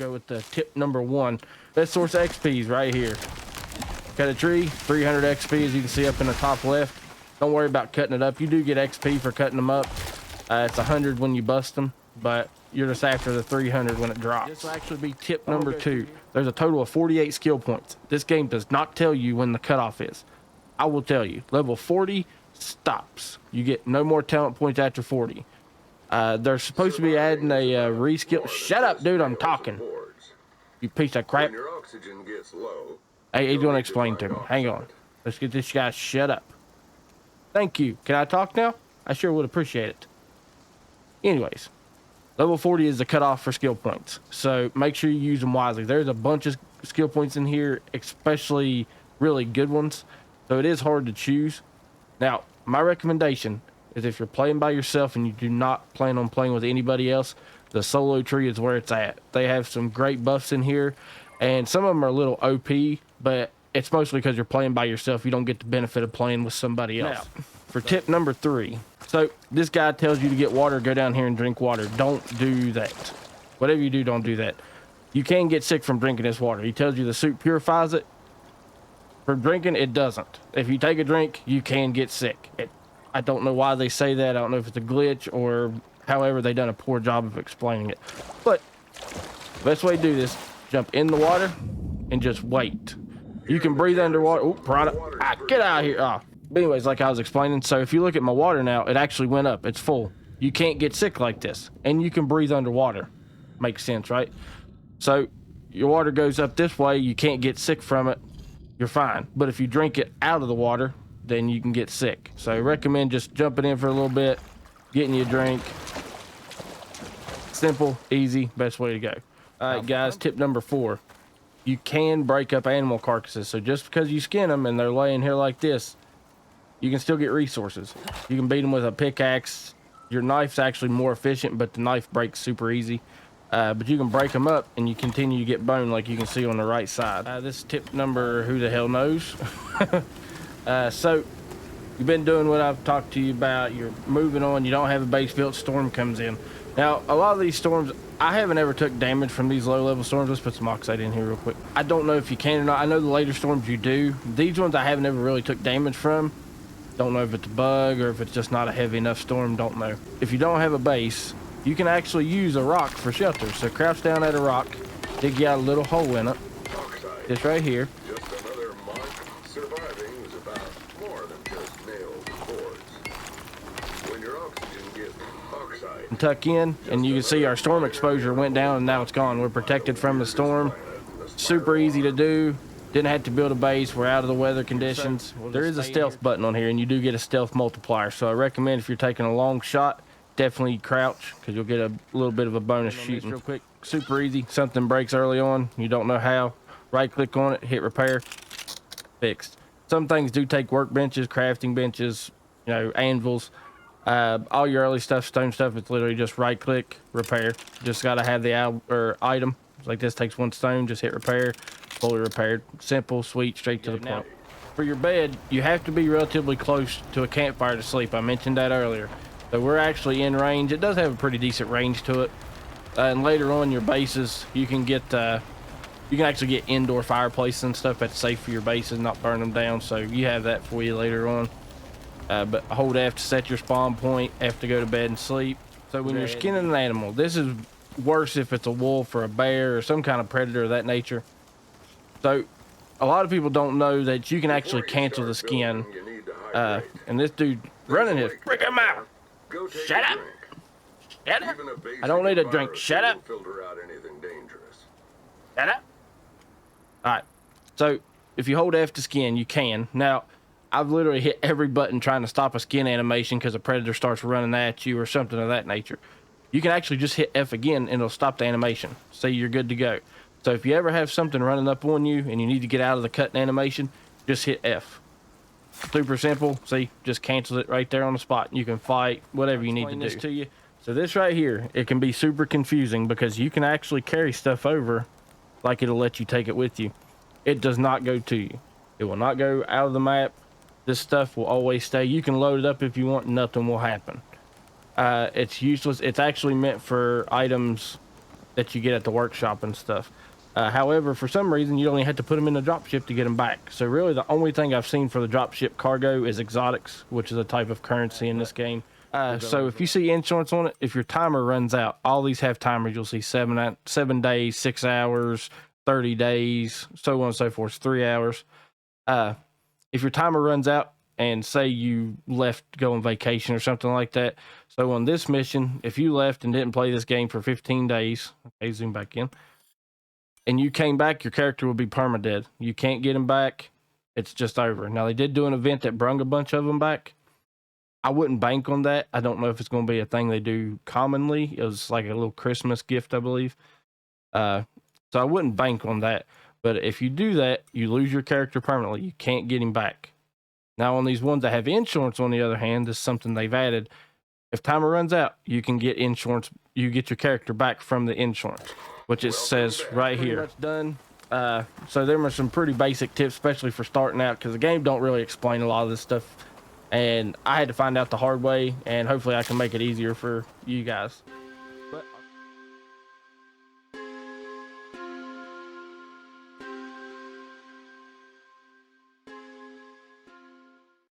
go with the tip number 1. Best source of XP is right here. Cut a tree, 300 XP, as you can see up in the top left. Don't worry about cutting it up. You do get XP for cutting them up. It's 100 when you bust them, but you're just after the 300 when it drops. This will actually be tip number 2. There's a total of 48 skill points. This game does not tell you when the cutoff is. I will tell you, level 40 stops. You get no more talent points after 40. They're supposed to be adding a reskill. Shut up, dude, I'm talking. You piece of crap. Hey, he's gonna explain to me. Hang on. Let's get this guy shut up. Thank you. Can I talk now? I sure would appreciate it. Anyways, level 40 is the cutoff for skill points, so make sure you use them wisely. There's a bunch of skill points in here, especially really good ones, so it is hard to choose. Now, my recommendation is if you're playing by yourself and you do not plan on playing with anybody else, the solo tree is where it's at. They have some great buffs in here, and some of them are a little OP, but it's mostly because you're playing by yourself. You don't get the benefit of playing with somebody else. Now, for tip number 3, so this guy tells you to get water, go down here and drink water. Don't do that. Whatever you do, don't do that. You can get sick from drinking this water. He tells you the soup purifies it. For drinking, it doesn't. If you take a drink, you can get sick. I don't know why they say that. I don't know if it's a glitch or however they done a poor job of explaining it. But the best way to do this, jump in the water and just wait. You can breathe underwater. Oh, product. Get out of here. But anyways, like I was explaining, so if you look at my water now, it actually went up. It's full. You can't get sick like this. And you can breathe underwater. Makes sense, right? So your water goes up this way. You can't get sick from it. You're fine. But if you drink it out of the water, then you can get sick. So I recommend just jumping in for a little bit, getting you a drink. Simple, easy, best way to go. All right, guys, tip number 4. You can break up animal carcasses. So just because you skin them and they're laying here like this, you can still get resources. You can beat them with a pickaxe. Your knife's actually more efficient, but the knife breaks super easy. But you can break them up and you continue to get bone, like you can see on the right side. This is tip number who the hell knows. So you've been doing what I've talked to you about. You're moving on. You don't have a base built. Storm comes in. Now, a lot of these storms, I haven't ever took damage from these low level storms. Let's put some oxide in here real quick. I don't know if you can or not. I know the later storms you do. These ones I haven't ever really took damage from. Don't know if it's a bug or if it's just not a heavy enough storm. Don't know. If you don't have a base, you can actually use a rock for shelter. So crouch down at a rock, dig you out a little hole in it. This right here. Just another mark. Surviving is about more than just nails and boards. When your oxygen gets oxide, And tuck in, and you can see our storm exposure went down and now it's gone. We're protected from the storm. Super easy to do. Didn't have to build a base. We're out of the weather conditions. There is a stealth button on here, and you do get a stealth multiplier. So I recommend if you're taking a long shot, definitely crouch, because you'll get a little bit of a bonus shooting. Real quick, super easy. Something breaks early on, you don't know how. Right click on it, hit repair, fixed. Some things do take workbenches, crafting benches, you know, anvils. All your early stuff, stone stuff, it's literally just right click, repair. Just got to have the item. Like this takes 1 stone, just hit repair, fully repaired. Simple, sweet, straight to the point. For your bed, you have to be relatively close to a campfire to sleep. I mentioned that earlier. So we're actually in range. It does have a pretty decent range to it. And later on, your bases, you can get, you can actually get indoor fireplaces and stuff that's safe for your bases, not burn them down. So you have that for you later on. But hold F to set your spawn point, F to go to bed and sleep. So when you're skinning an animal, this is worse if it's a wolf or a bear or some kind of predator of that nature. So a lot of people don't know that you can actually cancel the skin. And this dude running his freaking mouth. Shut up. Shut up. I don't need a drink. Shut up. Shut up. All right. So if you hold F to skin, you can. Now, I've literally hit every button trying to stop a skin animation because a predator starts running at you or something of that nature. You can actually just hit F again and it'll stop the animation. So you're good to go. So if you ever have something running up on you and you need to get out of the cutting animation, just hit F. Super simple. See, just cancels it right there on the spot. You can fight, whatever you need to do. To you. So this right here, it can be super confusing because you can actually carry stuff over like it'll let you take it with you. It does not go to you. It will not go out of the map. This stuff will always stay. You can load it up if you want. Nothing will happen. It's useless. It's actually meant for items that you get at the workshop and stuff. However, for some reason, you only have to put them in the dropship to get them back. So really, the only thing I've seen for the dropship cargo is exotics, which is a type of currency in this game. So if you see insurance on it, if your timer runs out, all these have timers. You'll see 7 days, 6 hours, 30 days, so on and so forth. 3 hours. If your timer runs out, and say you left to go on vacation or something like that. So on this mission, if you left and didn't play this game for 15 days, okay, zoom back in, and you came back, your character will be permadead. You can't get him back. It's just over. Now, they did do an event that brung a bunch of them back. I wouldn't bank on that. I don't know if it's going to be a thing they do commonly. It was like a little Christmas gift, I believe. So I wouldn't bank on that. But if you do that, you lose your character permanently. You can't get him back. Now, on these ones that have insurance, on the other hand, this is something they've added. If timer runs out, you can get insurance. You get your character back from the insurance, which it says right here. Pretty much done. So there were some pretty basic tips, especially for starting out, because the game don't really explain a lot of this stuff. And I had to find out the hard way, and hopefully I can make it easier for you guys.